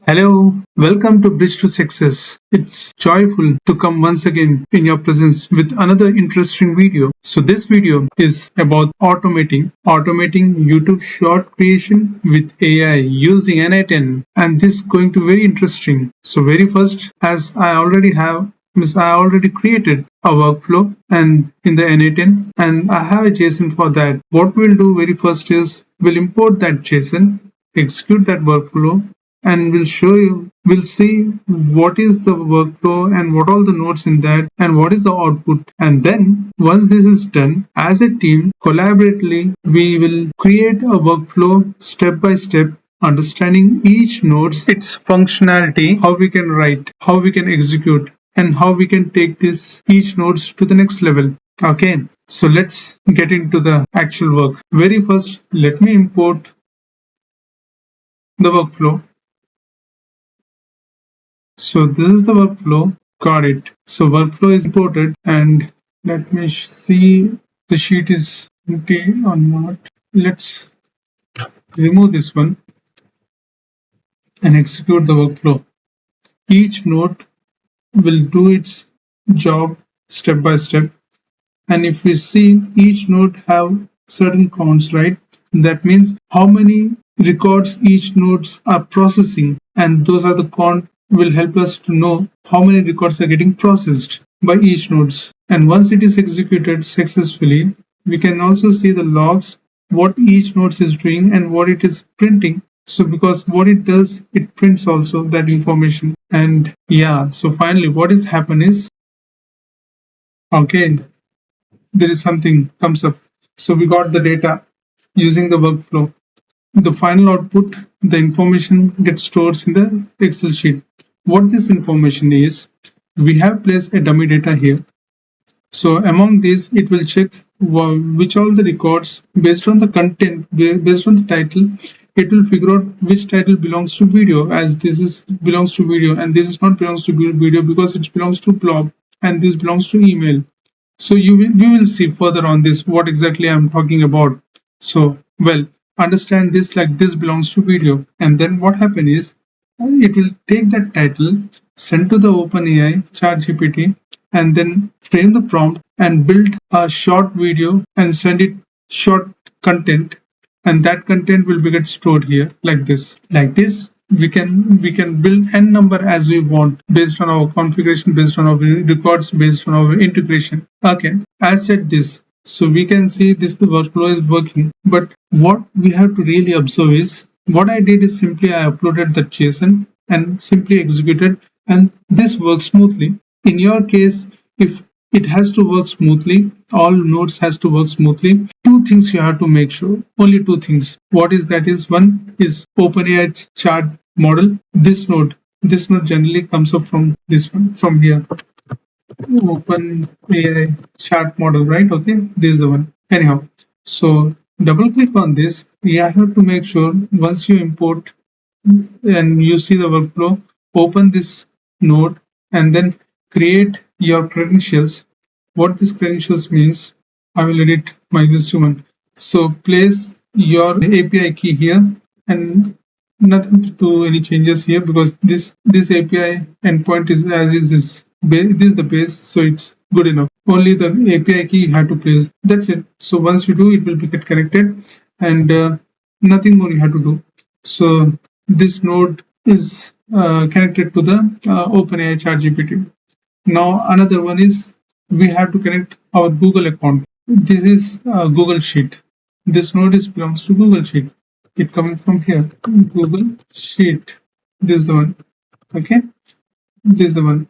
Hello, welcome to Bridge to Success. It's joyful to come once again in your presence with another interesting video. So this video is about automating YouTube short creation with AI using n8n, and this is going to be very interesting. So very first, as I already created a workflow and in the n8n, and I have a JSON for that. What we'll do very first is we'll import that JSON, execute that workflow, and we'll see what is the workflow and what all the nodes in that and what is the output. And then once this is done, as a team collaboratively we will create a workflow step by step, understanding each node's its functionality, how we can write, how we can execute, and how we can take this each nodes to the next level. Okay, so let's get into the actual work. Very first, let me import the workflow. So this is the workflow. Got it. So workflow is imported, and let me see the sheet is empty or not. Let's remove this one and execute the workflow. Each node will do its job step by step. And if we see each node have certain counts, right? That means how many records each nodes are processing, and those are the count will help us to know how many records are getting processed by each nodes. And once it is executed successfully, we can also see the logs, what each node is doing and what it is printing. So because what it does, it prints also that information. And yeah, so finally what has happened is, okay, there is something comes up. So we got the data using the workflow. The final output, the information gets stored in the Excel sheet. What this information is, we have placed a dummy data here. So among these, it will check which all the records based on the content, based on the title. It will figure out which title belongs to video, as this is belongs to video, and this is not belongs to video because it belongs to blog, and this belongs to email. So you will see further on this what exactly I'm talking about. So well, understand this like this belongs to video, and then what happen is it will take that title, send to the OpenAI ChatGPT, and then frame the prompt and build a short video and send it short content, and that content will be get stored here like this. Like this, we can build n number as we want based on our configuration, based on our records, based on our integration. Okay, as said this, so we can see this the workflow is working. But what we have to really observe is what I did is simply I uploaded the JSON and simply executed, and this works smoothly. In your case, if it has to work smoothly, all nodes has to work smoothly. Two things you have to make sure, only two things. What is that is, one is OpenAI chart model. This node generally comes up from this one, from here. OpenAI chart model, right? Okay, this is the one. Anyhow, so double click on this. You have to make sure once you import and you see the workflow, open this node and then create your credentials. What this credentials means, I will edit my existing one. So place your API key here, and nothing to do any changes here because this API endpoint is as is this. This is the base, so it's good enough. Only the API key you have to place. That's it. So once you do, it will get connected, and nothing more you have to do. So this node is connected to the OpenAI ChatGPT. Now another one is we have to connect our Google account. This is Google Sheet. This node belongs to Google Sheet. It coming from here, Google Sheet. This is the one. Okay, this is the one.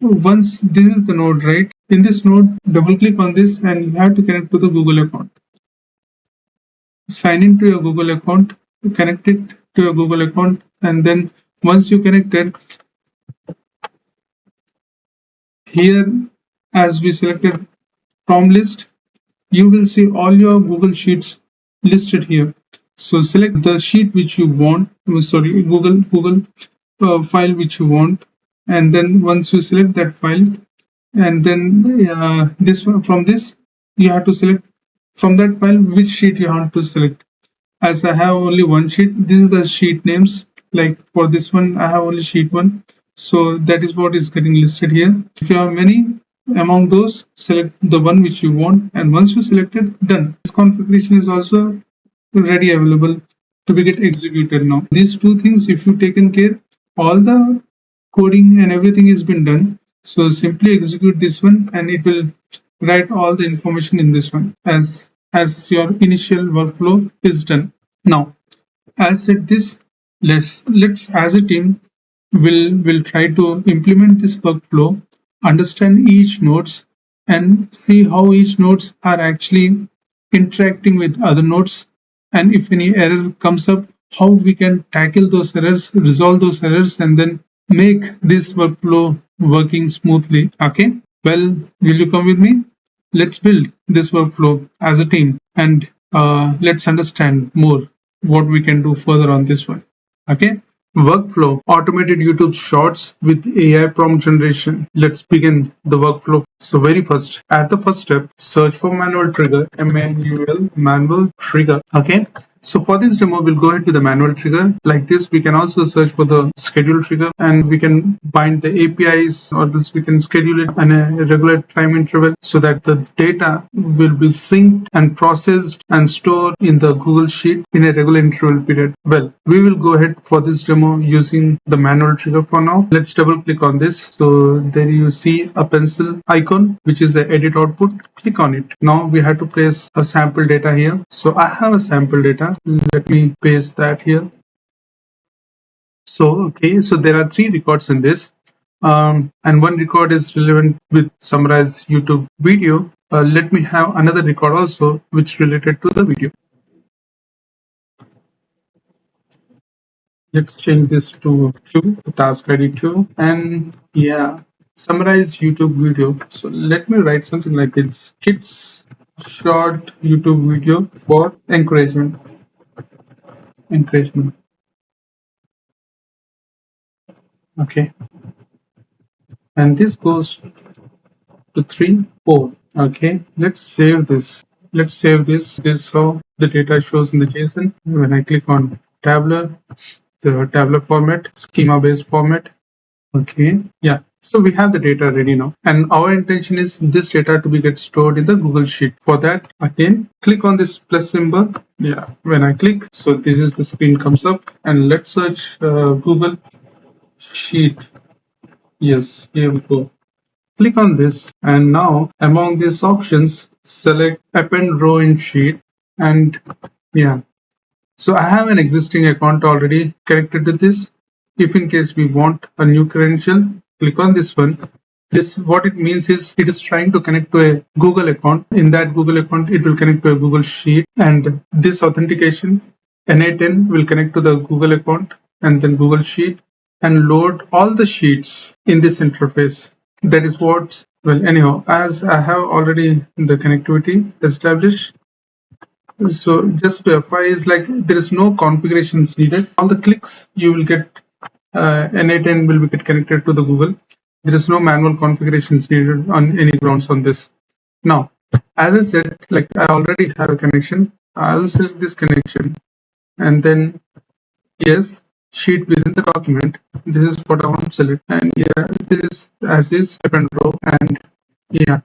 Once this is the node, right? In this node, double click on this, and you have to connect to the Google account. Sign into your Google account, connect it to your Google account, and then once you connect it, here as we selected from list, you will see all your Google Sheets listed here. So select the sheet which you want, Google file which you want, and then once you select that file, and then this one, from this you have to select from that file which sheet you want to select. As I have only one sheet, this is the sheet names. Like for this one, I have only sheet one. So that is what is getting listed here. If you have many among those, select the one which you want. And once you select it, done. This configuration is also ready available to be get executed now. These two things, if you taken care, all the coding and everything has been done. So simply execute this one and it will write all the information in this one as your initial workflow is done. Now, as said this, let's as a team will try to implement this workflow, understand each nodes and see how each nodes are actually interacting with other nodes, and if any error comes up, how we can tackle those errors, resolve those errors, and then make this workflow working smoothly. Okay, well, will you come with me? Let's build this workflow as a team and let's understand more what we can do further on this one. Okay, workflow, automated YouTube shorts with AI prompt generation. Let's begin the workflow. So very first, at the first step, search for manual trigger, manual manual trigger. Okay, so for this demo, we'll go ahead with the manual trigger. Like this, we can also search for the schedule trigger and we can bind the APIs, or else we can schedule it in a regular time interval so that the data will be synced and processed and stored in the Google Sheet in a regular interval period. Well, we will go ahead for this demo using the manual trigger for now. Let's double click on this. So there you see a pencil icon, which is the edit output. Click on it. Now we have to place a sample data here. So I have a sample data. Let me paste that here. So, okay, so there are 3 records in this. And one record is relevant with summarize YouTube video. Let me have another record also which related to the video. Let's change this to 2, task ID 2, and yeah, summarize YouTube video. So let me write something like this: kids short YouTube video for encouragement. Encouragement. Okay, and this goes to 3, 4. Okay, let's save this. Let's save this. This is how the data shows in the JSON. When I click on tabular, the tabular format, schema based format. Okay, yeah. So we have the data ready now, and our intention is this data to be get stored in the Google Sheet. For that, again, click on this plus symbol. Yeah, when I click, so this is the screen comes up, and let's search Google Sheet. Yes, here we go. Click on this, and now among these options, select Append row in Sheet, and yeah. So I have an existing account already connected to this. If in case we want a new credential, click on this one. This what it means is it is trying to connect to a Google account. In that Google account, it will connect to a Google Sheet, and this authentication n8n will connect to the Google account and then Google Sheet and load all the sheets in this interface. That is what, well, anyhow, as I have already the connectivity established, so just to FY is like there is no configurations needed. All the clicks you will get n8n will be get connected to the Google. There is no manual configurations needed on any grounds on this. Now, as I said, like I already have a connection. I will select this connection and then yes, sheet within the document. This is what I want to select, and yeah, this is as is append row, and yeah.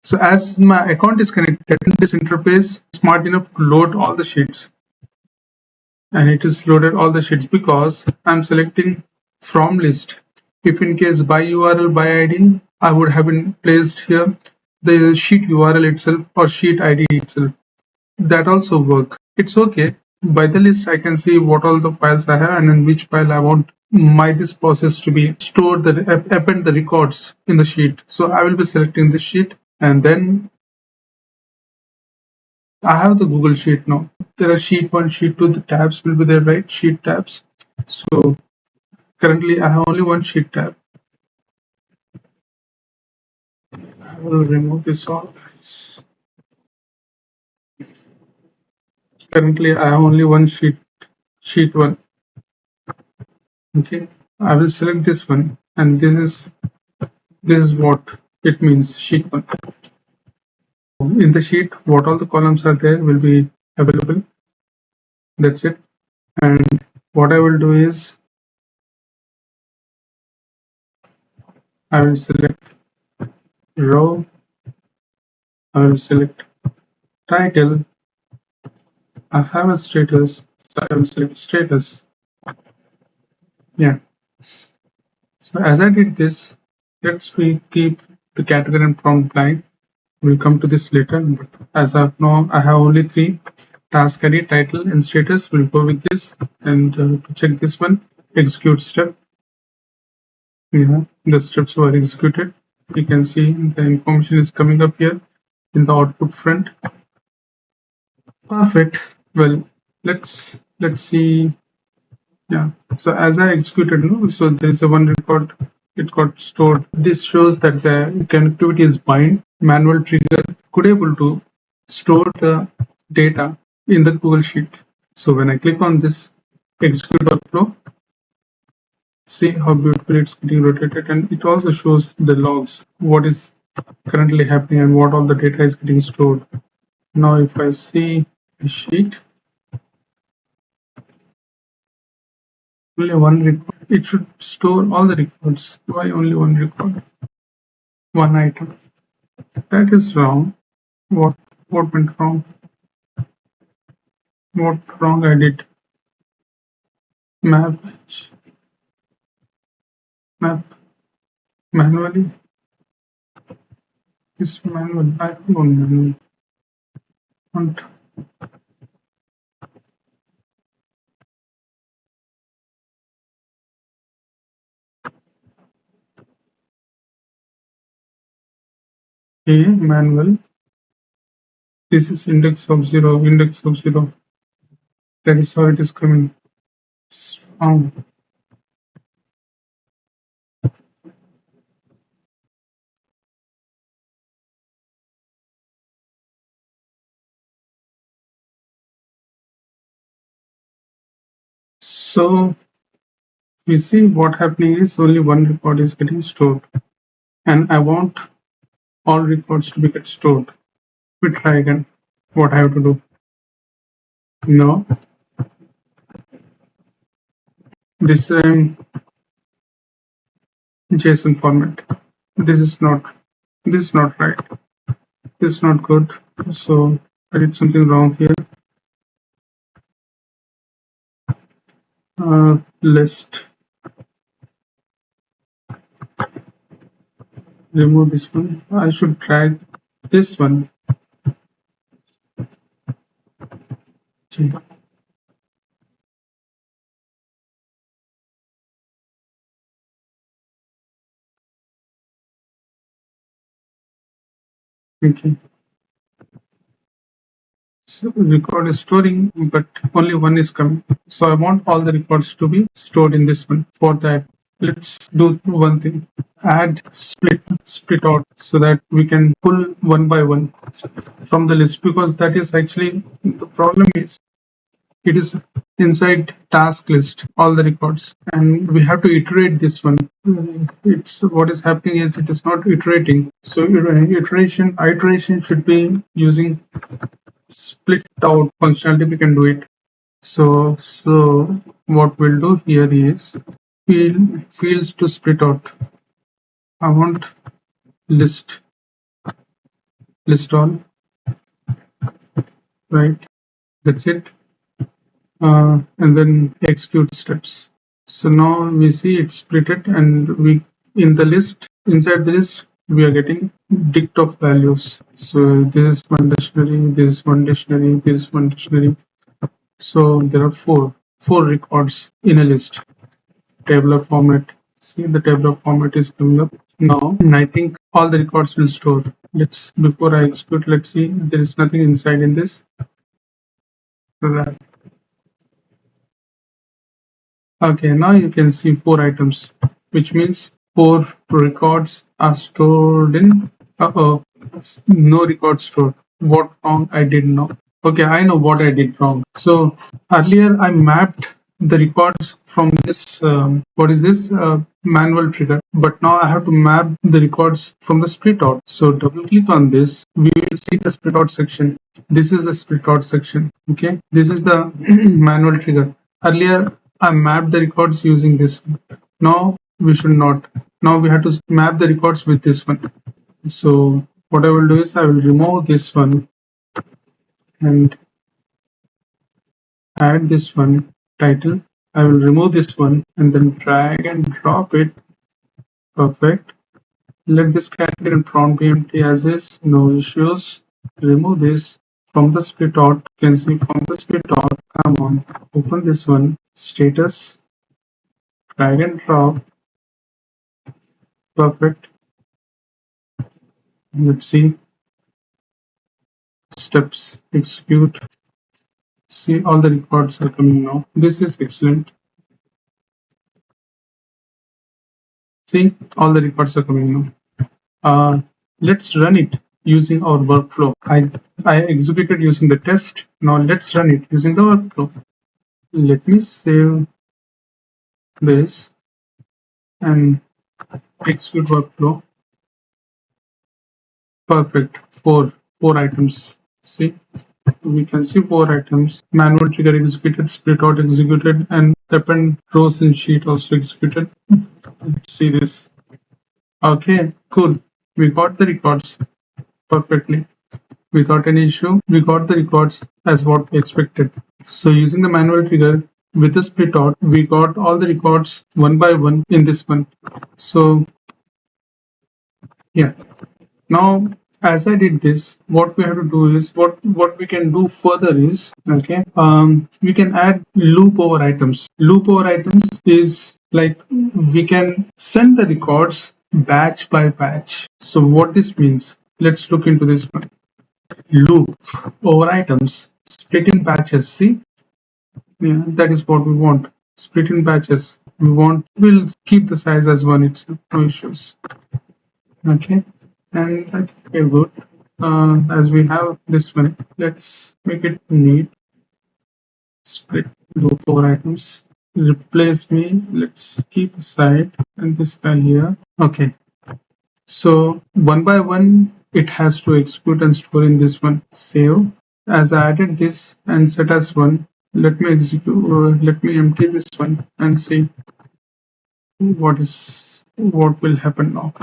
So as my account is connected, this interface is smart enough to load all the sheets, and it is loaded all the sheets because I'm selecting from list. If in case by URL by ID, I would have been placed here the sheet URL itself or sheet ID itself. That also work. It's okay. By the list, I can see what all the files I have and in which file I want my this process to be stored, the append the records in the sheet. So I will be selecting this sheet, and then I have the Google Sheet now. There are sheet 1, sheet 2, the tabs will be there, right? Sheet tabs. So currently I have only one sheet tab. I will remove this all, guys. Currently I have only one sheet 1. Okay, I will select this one, and this is what it means, sheet 1. In the sheet, what all the columns are there will be available. That's it. And what I will do is I will select row, I will select title, I have a status, so I will select status. Yeah. So as I did this, let's we keep the category and prompt blank. We'll come to this later, but as of now, I have only three: task ID, title, and status. We'll go with this, and to check this one, execute step. Yeah, the steps were executed. You can see the information is coming up here in the output front. Perfect. Well, let's see. Yeah. So as I executed, no, so there is a one record. It got stored. This shows that the connectivity is bind. Manual trigger could able to store the data in the Google Sheet. So when I click on this execute workflow, see how beautifully it's getting rotated, and it also shows the logs, what is currently happening and what all the data is getting stored. Now if I see a sheet, only one record, it should store all the records. Why only one record? One item. That is wrong. What went wrong? What wrong I did? Map map manually. This manual. I don't manual. Want a manual. This is index of zero. Index of zero. That is how it is coming. Wrong. So we see what happening is only one record is getting stored, and I want all records to be get stored. We try again. What I have to do? No, this JSON format. This is not. This is not right. This is not good. So I did something wrong here. List. Remove this one. I should drag this one. Okay. Okay. So record is storing, but only one is coming. So I want all the records to be stored in this one. For that, let's do one thing. Add split out so that we can pull one by one from the list, because that is actually the problem is it is inside task list, all the records, and we have to iterate this one. It's what is happening is it is not iterating. So iteration should be using split out functionality. We can do it. So what we'll do here is fields to split out. I want list all, right? That's it. And then execute steps. So now we see it's splitted, and we in the list, inside the list, we are getting dict of values. So this is one dictionary, this is one dictionary, this is one dictionary. So there are four records in a list. Tabular format. See, the tabular format is coming up now, and I think all the records will store. Before I execute, let's see. There is nothing inside in this. Okay, now you can see four items, which means four records are stored in. No record stored. What wrong I did now? Okay, I know what I did wrong. So earlier I mapped the records from this. What is this? Manual trigger. But now I have to map the records from the split out. So double click on this. We will see the split out section. This is the split out section. Okay, this is the manual trigger. Earlier I mapped the records using this. Now we should not. Now we have to map the records with this one. So what I will do is I will remove this one and add this one title. I will remove this one and then drag and drop it. Perfect. Let this category and prompt be empty as is, no issues. Remove this from the split out. You can see from the split out. Come on, open this one. Status, drag and drop. Perfect. Let's see. Steps, execute. See, all the records are coming now. This is excellent. See, all the records are coming now. Let's run it using our workflow. I executed using the test. Now let's run it using the workflow. Let me save this and execute workflow. Perfect. Four items. See, we can see 4 items. Manual trigger executed, split out executed, and append rows in sheet also executed. Let's see this. Okay, cool. We got the records perfectly. Without any issue, we got the records as what we expected. So using the manual trigger with the split out, we got all the records one by one in this one. So yeah, now as I did this, what we have to do is what we can do further is okay. We can add loop over items. Loop over items is like we can send the records batch by batch. So what this means, let's look into this one. Loop over items, split in batches. See, yeah, that is what we want. Split in batches. We'll keep the size as one itself, no issues. Okay, and I think we're good. As we have this one, let's make it neat. Split loop over items. Replace me. Let's keep aside and this guy here. Okay, so one by one, it has to execute and store in this one. Save. As I added this and set as one, let me execute. Let me empty this one and see what will happen now.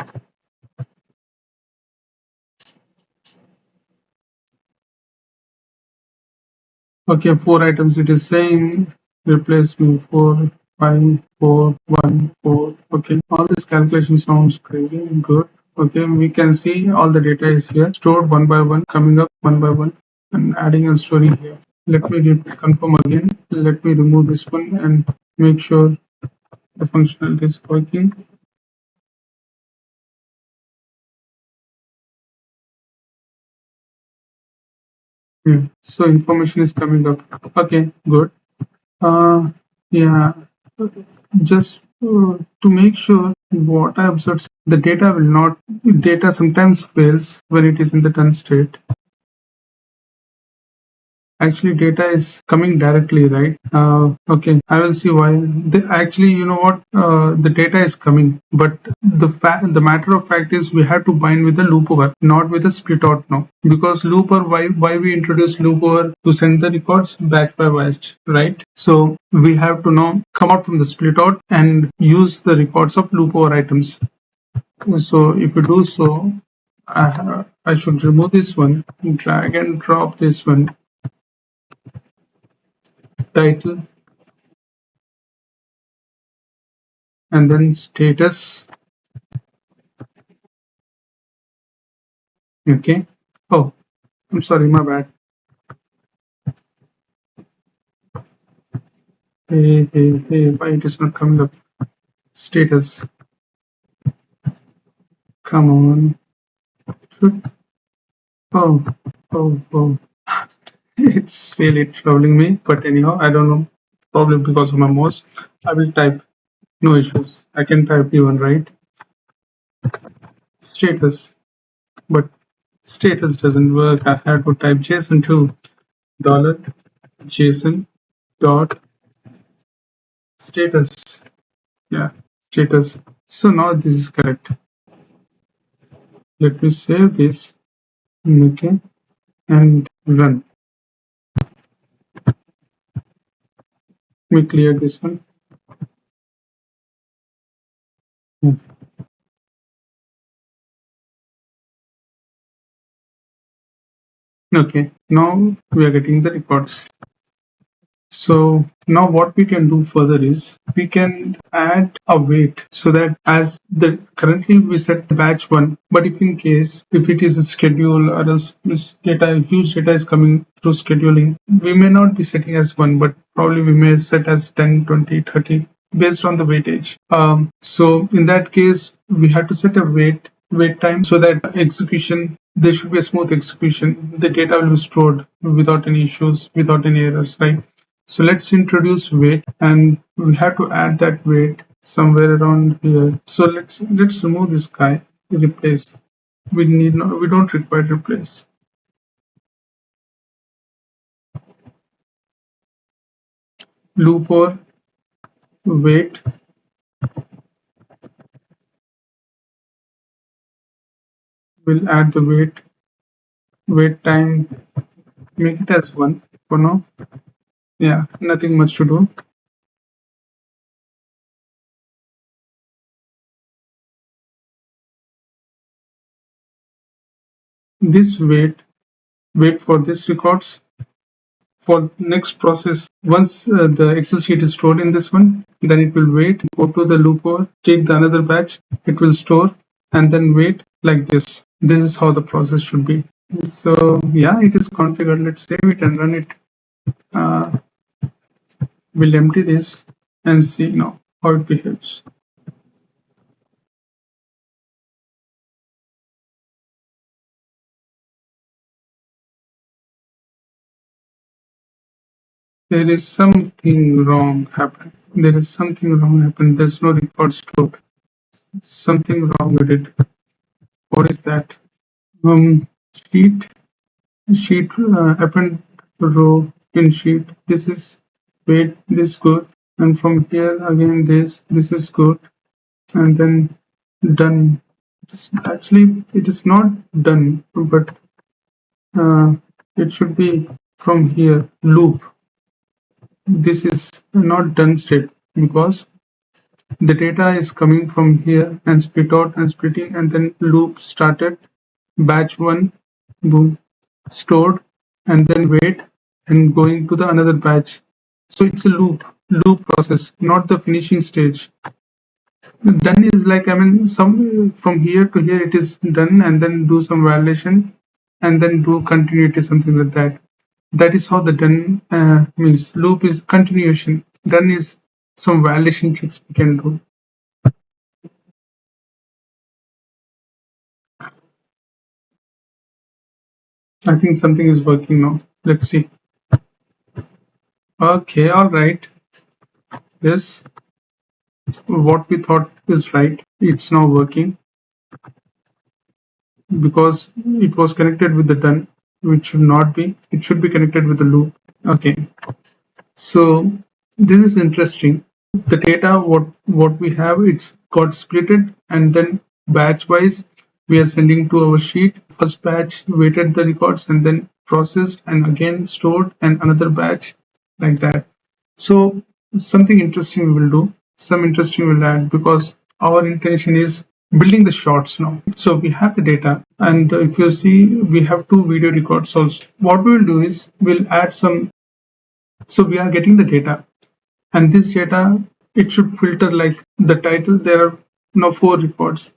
Okay, 4 items. It is saying replace me 4, 5, 4, 1, 4. Okay, all this calculation sounds crazy and good. Okay, we can see all the data is here stored one by one, coming up one by one, and adding and storing here. Let me confirm again. Let me remove this one and make sure the functionality is working. Yeah. So information is coming up. Okay, good. Yeah, just to make sure what I observed, the data will not, data sometimes fails when it is in the done state. Actually, data is coming directly, right? Okay, I will see why. Actually, you know what? The data is coming, but the matter of fact is we have to bind with the loop over, not with a split out now. Because loop over, why we introduce loop over to send the records batch by batch, right? So we have to now come out from the split out and use the records of loop over items. So if you do so, I should remove this one, drag and drop this one. Title and then status. Okay. Oh, I'm sorry, my bad. Hey, why it is not coming up? Status. Come on. Oh, oh. It's really troubling me, but anyhow, I don't know. Probably because of my mouse. I will type. No issues. I can type even, right? Status. But status doesn't work. I had to type JSON too. Dollar JSON dot status. Yeah, status. So now this is correct. Let me save this. Okay, and run. Let me clear this one. Okay, now we are getting the records. So now what we can do further is we can add a weight so that as the currently we set batch one, but if in case if it is a schedule or else this data huge data is coming through scheduling, we may not be setting as one, but probably we may set as 10, 20, 30 based on the weightage. So in that case, we have to set a wait time so that execution there should be a smooth execution. The data will be stored without any issues, without any errors, right? So let's introduce weight, and we have to add that weight somewhere around here. So let's remove this guy, replace. We don't require replace. Loop or weight. We'll add the wait time, make it as 1 for now. Yeah, nothing much to do. This wait for this records for next process. Once the Excel sheet is stored in this one, then it will wait, go to the looper, take the another batch, it will store, and then wait like this. This is how the process should be. So yeah, it is configured. Let's save it and run it. We'll empty this and see now how it behaves. There is something wrong happened. There is something wrong happened. There's no record stored. Something wrong with it. What is that? Um, sheet, append row in sheet. This is wait. This good. And from here again, this is good. And then done. Actually, it is not done, but it should be from here. Loop. This is not done state because the data is coming from here and split out and splitting, and then loop started, batch one, boom, stored, and then wait and going to the another batch. So it's a loop process, not the finishing stage. Done is like, I mean, some from here to here it is done, and then do some validation and then do continuity, something like that. That is how the done means. Loop is continuation. Done is some validation checks we can do. I think something is working now. Let's see. Okay, all right. Yes, what we thought is right. It's now working because it was connected with the done, which should not be. It should be connected with the loop. Okay. So this is interesting. The data, what we have, it's got splitted, and then batch wise we are sending to our sheet. First batch waited the records and then processed and again stored, and another batch like that. So something interesting we will do. Some interesting we'll add because our intention is building the shorts now. So we have the data, and if you see, we have two video records also. What we will do is we'll add some. So we are getting the data, and this data, it should filter like the title. There are now 4 records.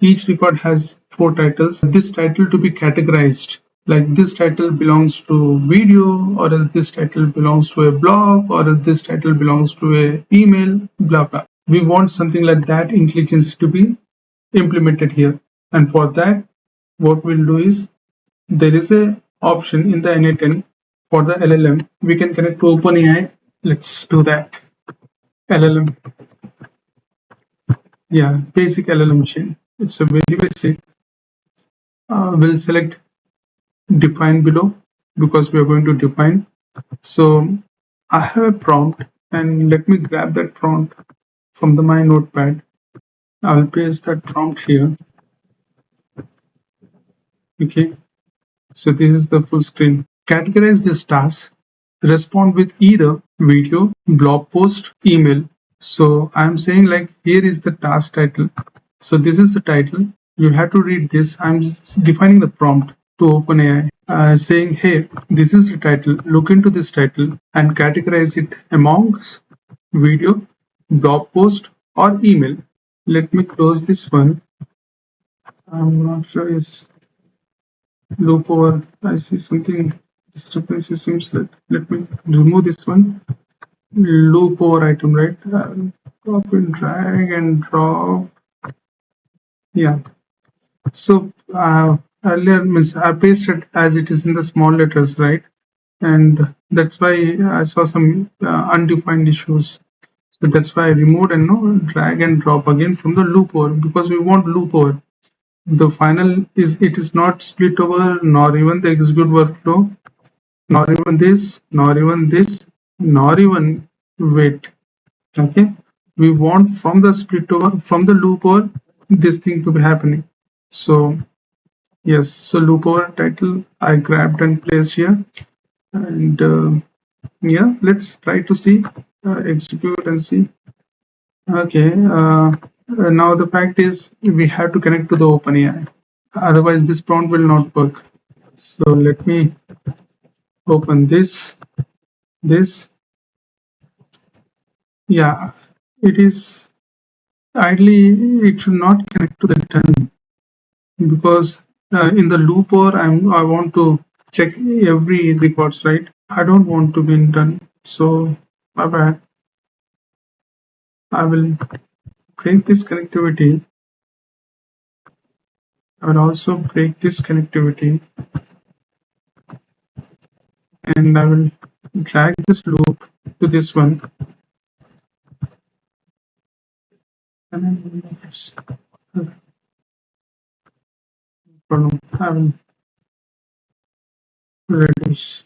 Each record has 4 titles. This title to be categorized, like this title belongs to video, or else this title belongs to a blog, or else this title belongs to a email, blah blah. We want something like that intelligence to be implemented here, and for that what we'll do is there is a option in the n8n for the LLM. We can connect to OpenAI. Let's do that. LLM. Yeah, basic LLM chain. It's a very basic. We'll select define below because we are going to define. So I have a prompt, and let me grab that prompt from my notepad. I'll paste that prompt here. Okay. So this is the full screen. Categorize this task. Respond with either video, blog post, email. So I'm saying like here is the task title. So this is the title. You have to read this. I'm defining the prompt to OpenAI. saying, hey, this is the title, look into this title and categorize it amongst video, blog post, or email. Let me close this one. I'm not sure is loop over. I see something discrepancy seems like. Let me remove this one. Loop over item, right? Copy, drag and drop. Yeah. So earlier means I pasted as it is in the small letters, right? And that's why I saw some undefined issues. So that's why I removed and no drag and drop again from the loop over because we want loop over. The final is it is not split over nor even the execute workflow, nor even this, nor even this, nor even wait. Okay, we want from the split over from the loop over this thing to be happening. So yes, so loop over title I grabbed and placed here, and yeah, let's try to see execute and see. Okay, now the fact is we have to connect to the OpenAI. Otherwise, this prompt will not work. So let me open this. This, yeah, it is ideally it should not connect to the return because in the loop or I want to check every records, right? I don't want to be in done. So my bad. I will break this connectivity. I will also break this connectivity and I will drag this loop to this one. And then it's problem. I will reduce.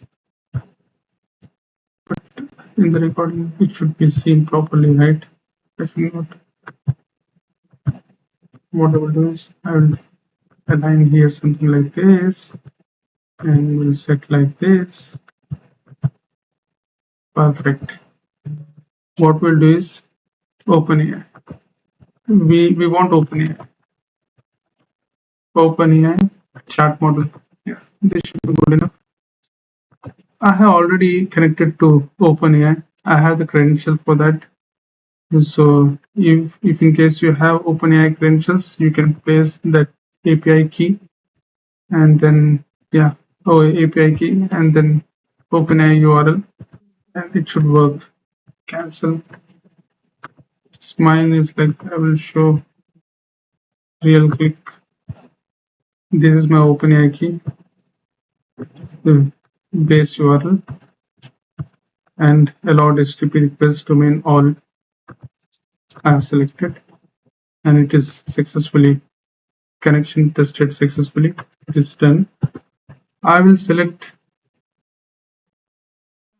But in the recording, it should be seen properly, right? If not, what I will do is I will align here something like this and we'll set like this. Perfect. What we'll do is OpenAI. We want OpenAI chat model. Yeah, this should be good enough. I have already connected to OpenAI. I have the credential for that. So if in case you have OpenAI credentials, you can paste that API key and then yeah, API key and then OpenAI URL and it should work. Cancel. Mine is like I will show real quick. This is my OpenAI key, the base URL and allowed HTTP request domain all I have selected and it is successfully connection tested successfully. It is done. I will select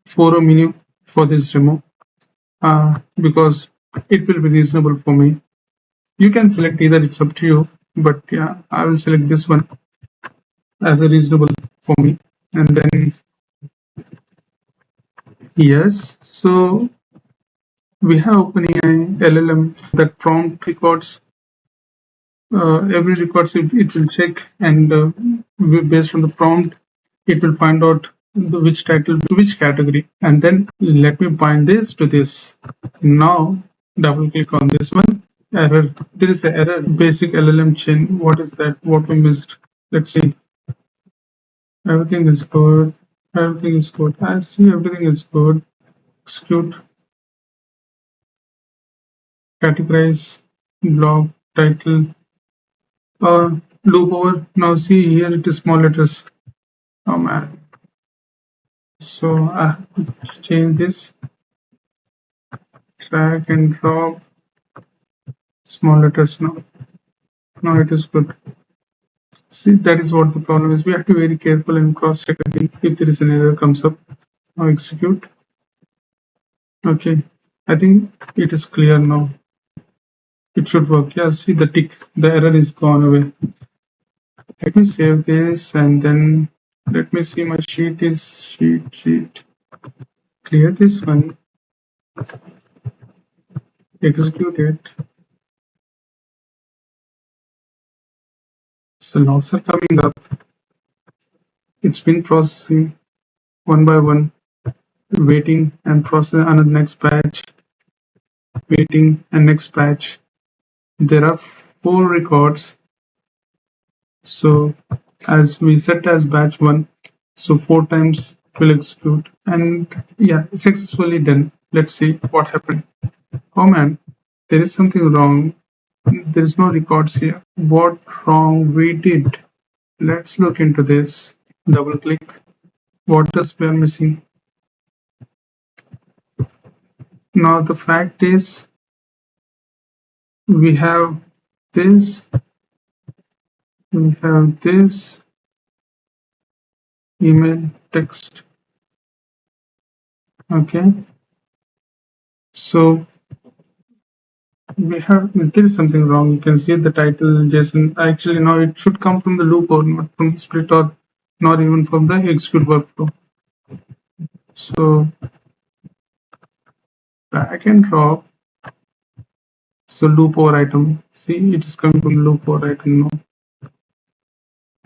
foro menu for this demo because it will be reasonable for me. You can select either, it's up to you, but yeah, I will select this one as a reasonable for me. And then yes, so we have OpenAI LLM that prompt records. Every records it will check and based on the prompt, it will find out which title to which category. And then let me bind this to this. Now double click on this one. Error. There is an error. Basic LLM chain. What is that? What we missed? Let's see. Everything is good. Everything is good. I see everything is good. Execute. Categorize. Blog. Title. Loop over. Now see here it is small letters. Oh man. So I have to change this. Drag and drop. Small letters now. Now it is good. See, that is what the problem is. We have to be very careful and cross check again if there is an error comes up. Now execute. Okay. I think it is clear now. It should work. Yeah, see the tick. The error is gone away. Let me save this and then let me see my sheet is sheet. Clear this one. Execute it. So logs are coming up. It's been processing one by one, waiting and processing another next batch, waiting and next batch. There are 4 records. So as we set as batch 1, so 4 times it will execute, and yeah, successfully done. Let's see what happened. Oh man, there is something wrong. There is no records here. What wrong we did? Let's look into this. Double click. What else we are missing? Now the fact is we have this, we have this, email, text. Okay. So we have, there is something wrong. You can see the title JSON. Actually, now it should come from the loop or not from the split or not even from the execute workflow. So drag and drop. So loop over item. See, it is coming from loop over item now.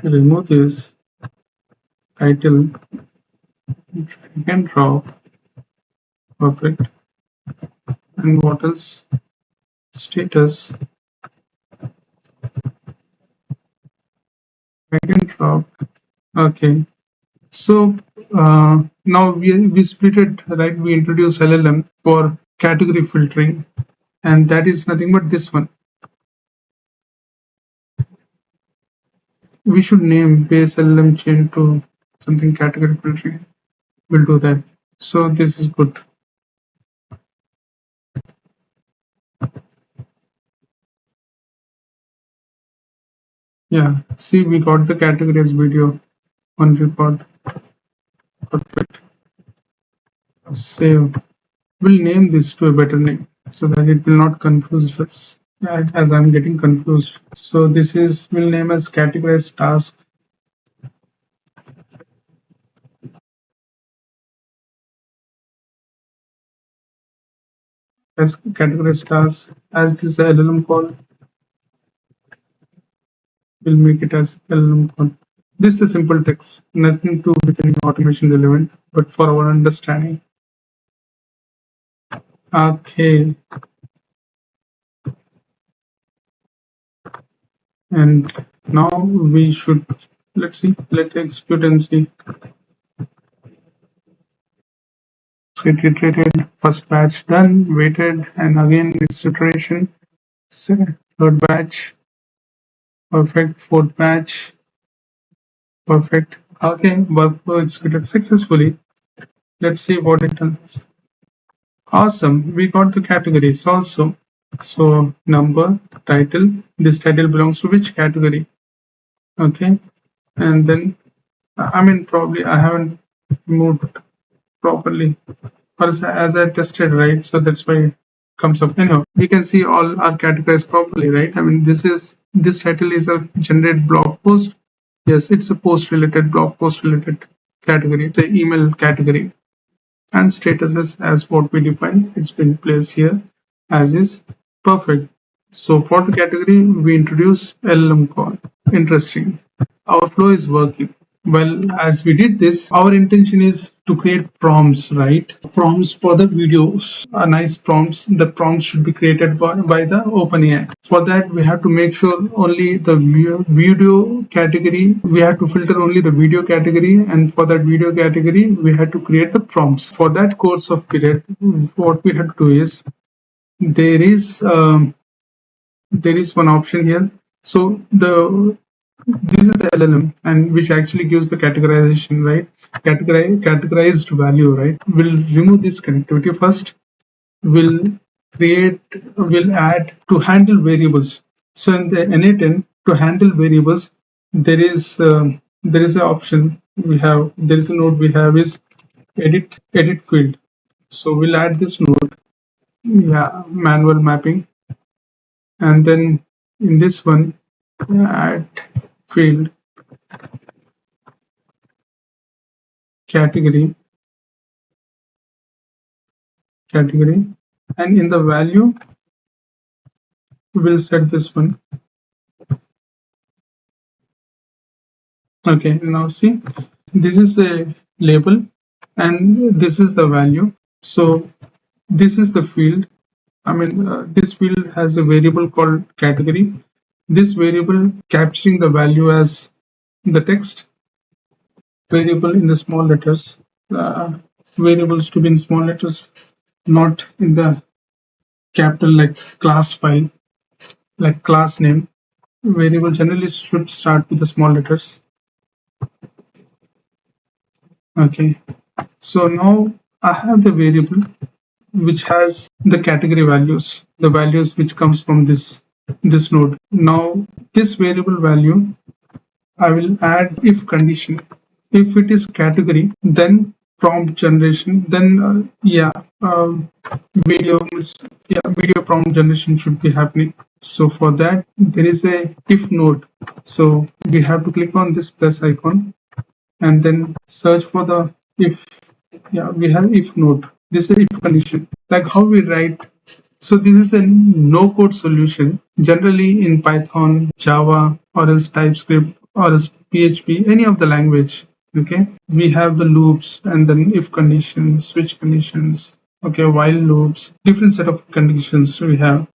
Remove this title, drag and drop. Perfect. And what else? Status, drag and drop. Okay. So now we split it, right? We introduce LLM for category filtering, and that is nothing but this one. We should name base LLM chain to something category filtering. We'll do that. So this is good. Yeah. See, we got the category as video on record. Perfect. Save. We'll name this to a better name so that it will not confuse us. Yeah, as I'm getting confused. So this is, we'll name as Categorize Task. As Categorize Task. As this LLM call, we'll make it as LLM call. This is a simple text, nothing to with any automation relevant, but for our understanding. Okay. And now we should, let's see, let execute and see. So it iterated, first batch done, waited, and again next iteration. Third batch, perfect. Fourth batch, perfect. Okay, workflow executed successfully. Let's see what it does. Awesome, we got the categories also. So number, title, this title belongs to which category? Okay, and then I mean probably I haven't moved properly, or as I tested, right? So that's why it comes up. Anyhow, we can see all are categorized properly, right? I mean, this title is a generated blog post. Yes, it's a post related, blog post related category. It's an email category, and statuses as what we defined. It's been placed here as is. Perfect. So for the category, we introduce LLM call. Interesting. Our flow is working. Well, as we did this, our intention is to create prompts, right? Prompts for the videos, nice prompts. The prompts should be created by the OpenAI. For that, we have to make sure only the video category, we have to filter only the video category. And for that video category, we had to create the prompts. For that course of period, what we had to do is, there is one option here. So this is the LLM, and which actually gives the categorization, right? Categorized value, right? We'll remove this connectivity first. We'll add to handle variables. So in the n8n, to handle variables, there is an option we have. There is a node we have is edit field. So we'll add this node. Yeah, manual mapping, and then in this one, add field category, and in the value we'll set this one. Okay, now see, this is a label and this is the value. So this is the field. This field has a variable called category. This variable capturing the value as the text variable in the small letters. Uh, Variables to be in small letters, not in the capital like class file, like class name. Variable generally should start with the small letters. Okay. So now I have the variable which has the category values, the values which comes from this node. Now this variable value I will add if condition. If it is category, then prompt generation, then video video prompt generation should be happening. So for that there is a if node. So we have to click on this plus icon and then search for the if. Yeah, we have if node. This is if condition, like how we write. So this is a no code solution generally in Python, Java, or else TypeScript, or else PHP, any of the language. Okay, we have the loops and then if conditions, switch conditions, okay, while loops, different set of conditions we have.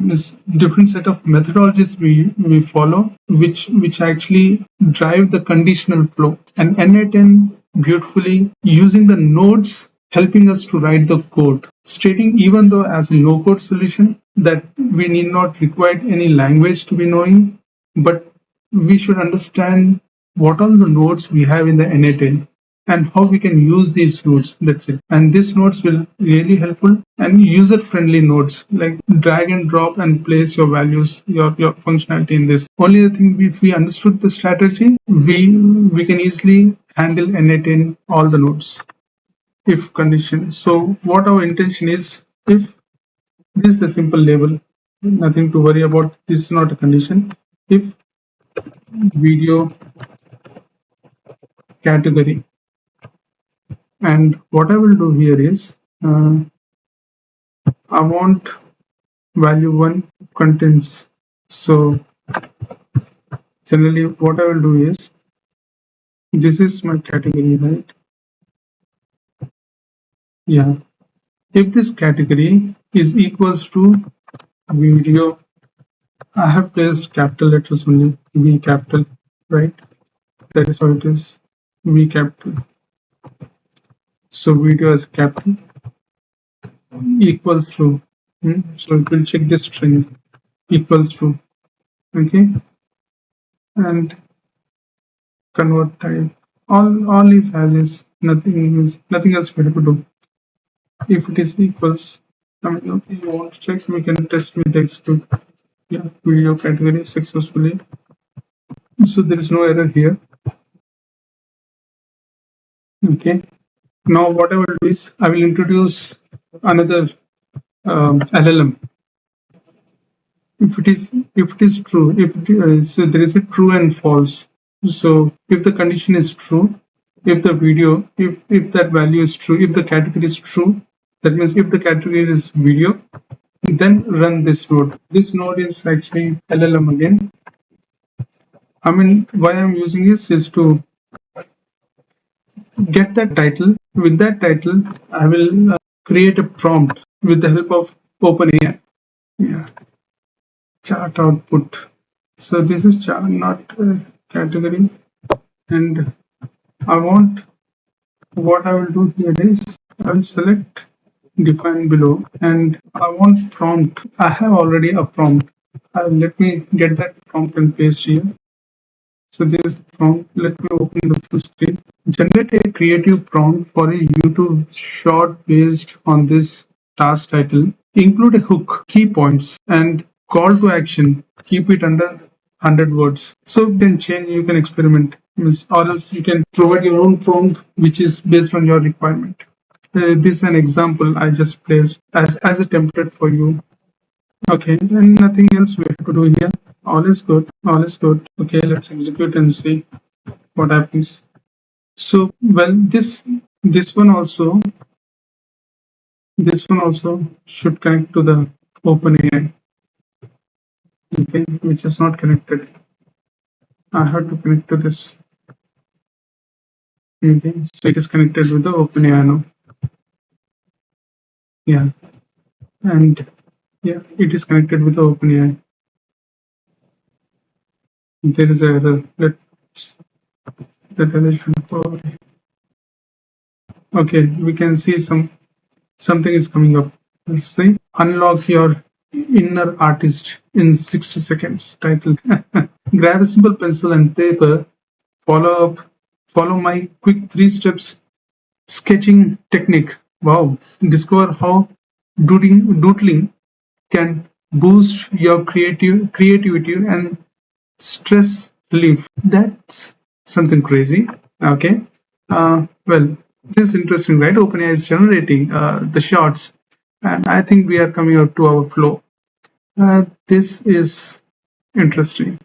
Is different set of methodologies we follow, which actually drive the conditional flow. And n8n beautifully using the nodes helping us to write the code, stating even though as a no-code solution that we need not require any language to be knowing, but we should understand what all the nodes we have in the n8n and how we can use these nodes. That's it. And these nodes will really helpful and user-friendly nodes like drag and drop and place your values, your functionality in this. Only the thing if we understood the strategy, we can easily handle n8n all the nodes if condition. So what our intention is, if this is a simple label, nothing to worry about, this is not a condition. If video category, and what I will do here is I want value 1 contains. So generally what I will do is, this is my category, right? Yeah, if this category is equals to video, I have placed capital letters only, V capital, right? That is how it is, V capital. So video as capital equals to, so it will check this string equals to, okay, and convert type. All is as is, nothing else we have to do. If it is equals, if you want to check, we can test with exclude. Yeah, video category successfully. So there is no error here. Okay. Now what I will do is I will introduce another LLM. If it is true, so there is a true and false. So if the condition is true, if the video, if that value is true, if the category is true, that means if the category is video, then run this node. This node is actually LLM again. Why I'm using this is to get that title. With that title, I will create a prompt with the help of OpenAI. Yeah, chart output. So this is chart, not category. And I want, what I will do here is I will select define below and I want prompt. I have already a prompt. Let me get that prompt and paste here. So this is the prompt. Let me open the full screen. Generate a creative prompt for a YouTube short based on this task title. Include a hook, key points, and call to action. Keep it under 100 words. So you can change, you can experiment, or else you can provide your own prompt which is based on your requirement. This is an example I just placed as a template for you. Okay, and nothing else we have to do here. All is good. All is good. Okay, let's execute and see what happens. So, well, this one also should connect to the OpenAI. Okay, which is not connected. I have to connect to this. Okay, so it is connected with the OpenAI now. Yeah, and yeah, it is connected with the OpenAI. There is a error. Let's the relation for. Okay, we can see something is coming up. Let's see. Unlock your inner artist in 60 seconds. Title. Grab a simple pencil and paper. Follow up. Follow my quick 3 steps sketching technique. Wow. Discover how doodling can boost your creativity and stress relief. That's something crazy. Okay. Well, this is interesting, right? OpenAI is generating the shots, and I think we are coming out to our flow. This is interesting.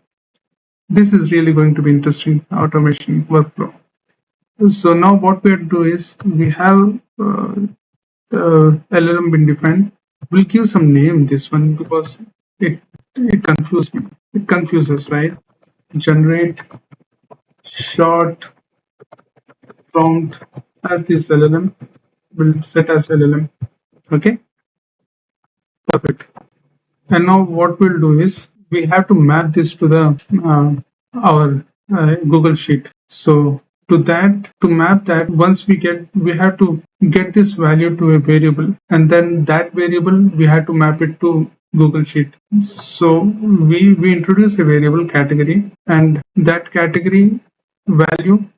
This is really going to be interesting automation workflow. So now what we do is we have the LLM been defined. We'll give some name this one because it it confused me. It confuses, right? Generate short prompt as this LLM will set as LLM. Okay, perfect. And now what we'll do is we have to map this to the our Google Sheet. So to map that, once we have to get this value to a variable, and then that variable we have to map it to Google Sheet. So we introduce a variable category, and that category value.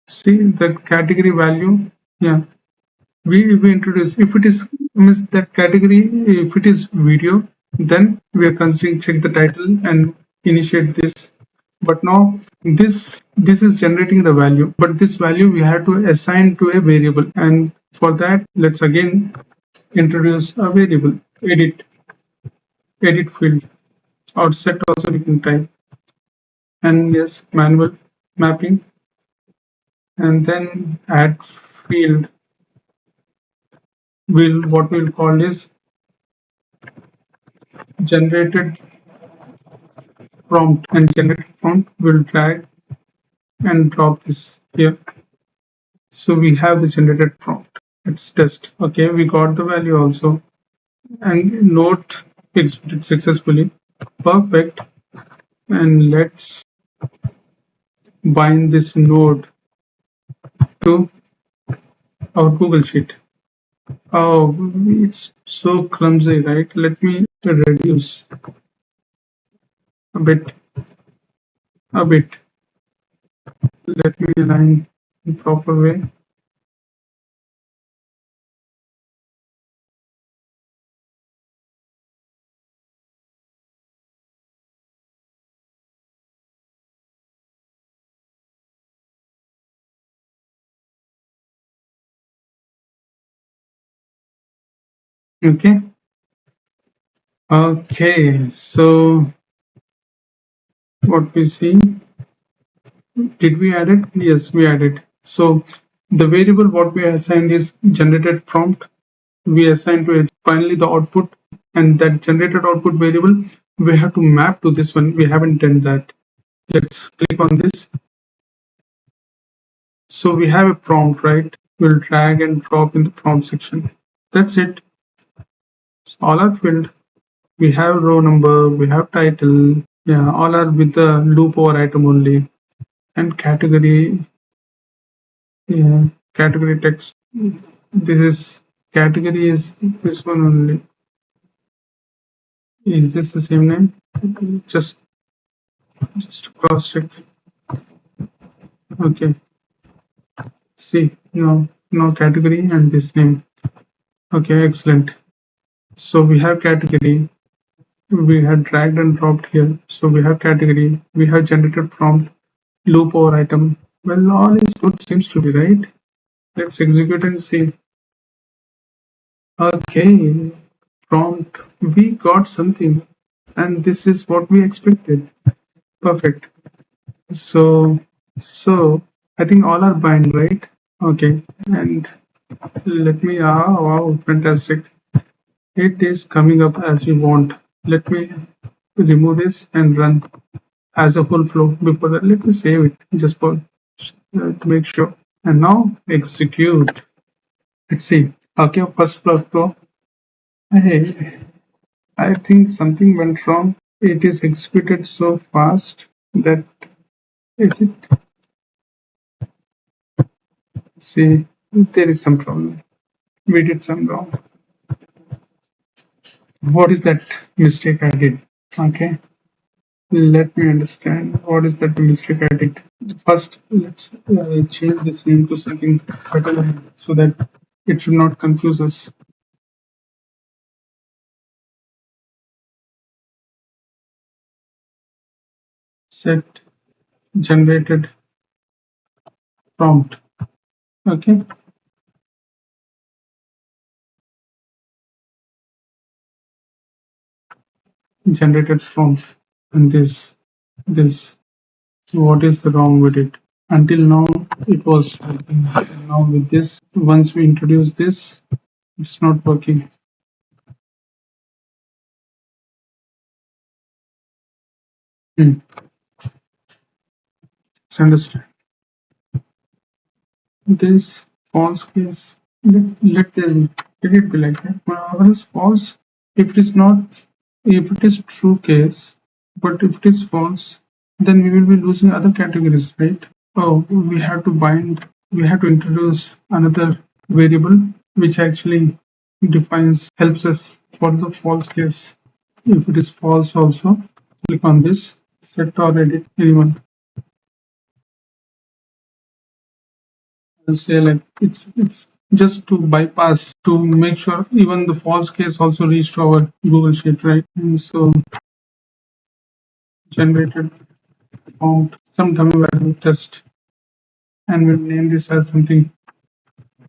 See the category value. Yeah, we introduce if it is means that category, if it is video, then we are considering check the title and initiate this. But now this is generating the value, but this value we have to assign to a variable, and for that let's again introduce a variable edit field or set also we can type, and yes, manual mapping, and then add field will what we'll call is generated prompt, and generated prompt will drag and drop this here. So we have the generated prompt. Let's test. Okay, we got the value also, and note executed successfully. Perfect. And let's bind this node to our Google Sheet. Oh, it's so clumsy, right? Let me reduce a bit, a bit. Let me align in proper way. Okay. Okay. So what we see, did we add it? Yes, we added. So the variable what we assigned is generated prompt. We assign to it finally the output, and that generated output variable we have to map to this one. We haven't done that. Let's click on this. So we have a prompt, right? We'll drag and drop in the prompt section. That's it. So all are filled. We have row number, we have title. Yeah, all are with the loop over item only. And category, yeah, category text. This is category is this one only. Is this the same name? Just cross check. Okay. See, no category and this name. Okay, excellent. So we have category. We had dragged and dropped here. So we have category. We have generated prompt, loop over item. Well, all is good seems to be, right? Let's execute and see. Okay, prompt. We got something, and this is what we expected. Perfect. So I think all are bind, right? Okay, and let me. Ah, wow, fantastic! It is coming up as we want. Let me remove this and run as a whole flow. Before that, let me save it just for to make sure. And now execute. Let's see. Okay, first workflow. Hey, I think something went wrong. It is executed so fast that is it. See, there is some problem. We did some wrong. What is that mistake I did? Okay, let me understand. What is that mistake I did? First, let's change this name to something better so that it should not confuse us. Set generated prompt. Okay, generated prompt. And this. What is the wrong with it? Until now, it was working. Now with this, once we introduce this, it's not working. Let's understand. This false case. Let it be like that. What is false? If it is not, if it is true case, but if it is false, then we will be losing other categories, right? Oh, we have to introduce another variable which actually helps us for the false case. If it is false also, click on this, set or edit anyone. I'll say like it's just to bypass to make sure even the false case also reach to our Google Sheet, right? And so generated prompt, some dummy value test, and we'll name this as something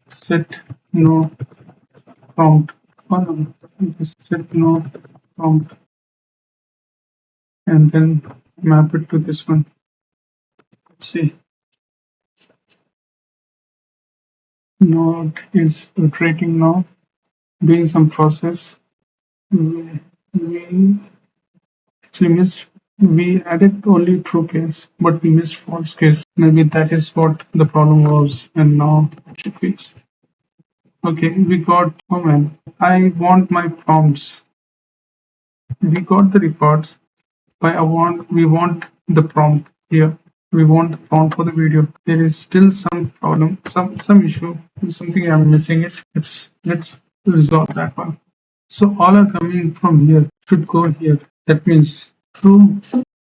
set no prompt. Oh, no, this set no prompt, and then map it to this one. Let's see. Node is iterating now, doing some process. We actually missed. We added only true case, but we missed false case. Maybe that is what the problem was, and now it should fix. Okay, we got. Oh man, I want my prompts. We got the records, but we want the prompt here. We want the prompt for the video. There is still some problem, some issue, something I'm missing it. Let's resolve that one. So all are coming from here should go here. That means true.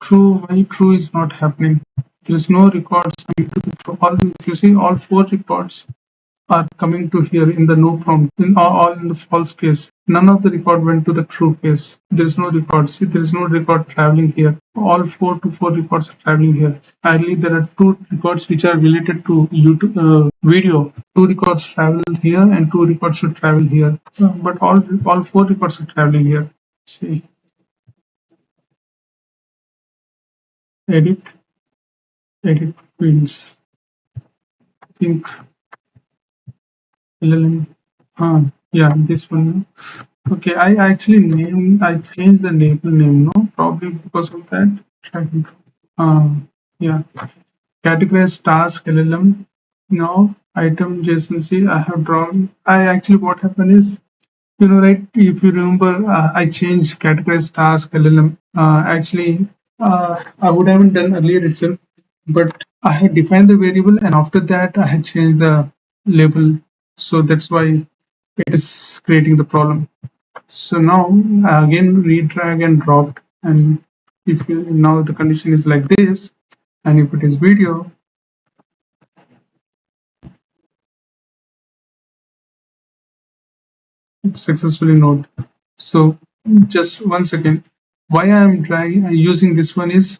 Why true is not happening? There is no records coming to the true. If you see all four records are coming to here in the no prompt, in all in the false case. None of the record went to the true case. There is no record. See, there is no record traveling here. All 4 records are traveling here. Ideally, there are 2 records which are related to YouTube video. 2 records travel here and 2 records should travel here. But all 4 records are traveling here. See, edit, edit fields. I think LLM. Yeah, this one. Okay, I changed the label name, no? Probably because of that. Yeah. Categorize task LLM. Now, item JSON. I have drawn. What happened is, right, if you remember, I changed categorize task LLM. I would have done earlier itself, but I had defined the variable and after that I had changed the label. So that's why it is creating the problem. So now again redrag and drop, and if you now the condition is like this, and if it is video, it's successfully node. So just one second, why I am using this one is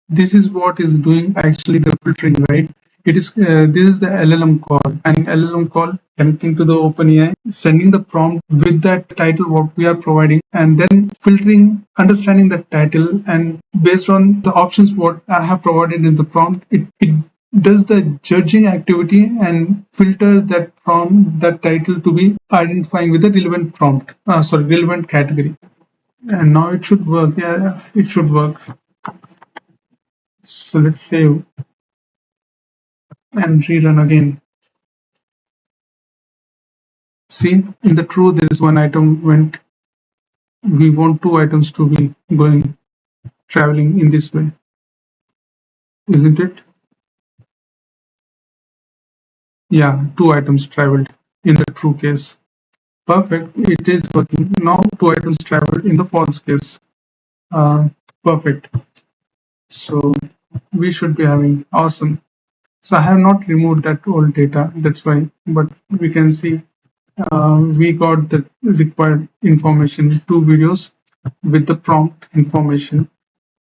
this is what is doing actually the filtering, right? It is this is the LLM call, and LLM call connecting to the OpenAI, sending the prompt with that title what we are providing, and then filtering, understanding that title, and based on the options what I have provided in the prompt, it does the judging activity and filter that prompt, that title to be identifying with the relevant relevant category. And now it should work. Yeah, it should work. So let's say and rerun again. See, in the true, there is one item went. We want two items to be going traveling in this way, isn't it? Yeah, two items traveled in the true case. Perfect. It is working. Now two items traveled in the false case. Uh, Perfect. So we should be having awesome. So I have not removed that old data. That's why. But we can see we got the required information, two videos with the prompt information.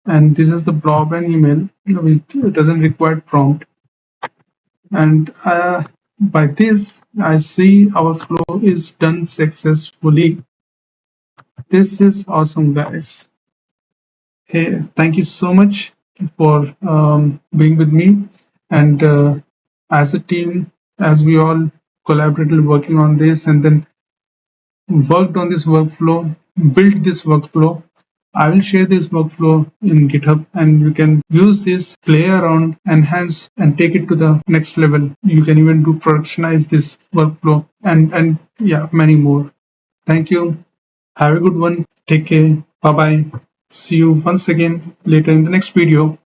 And this is the blob and email, which doesn't require prompt. And by this, I see our flow is done successfully. This is awesome, guys. Hey, thank you so much for being with me. And as a team, as we all collaborated working on this and then worked on this workflow, built this workflow. I will share this workflow in GitHub and you can use this, play around, enhance, and take it to the next level. You can even do productionize this workflow and yeah, many more. Thank you. Have a good one. Take care. Bye bye. See you once again later in the next video.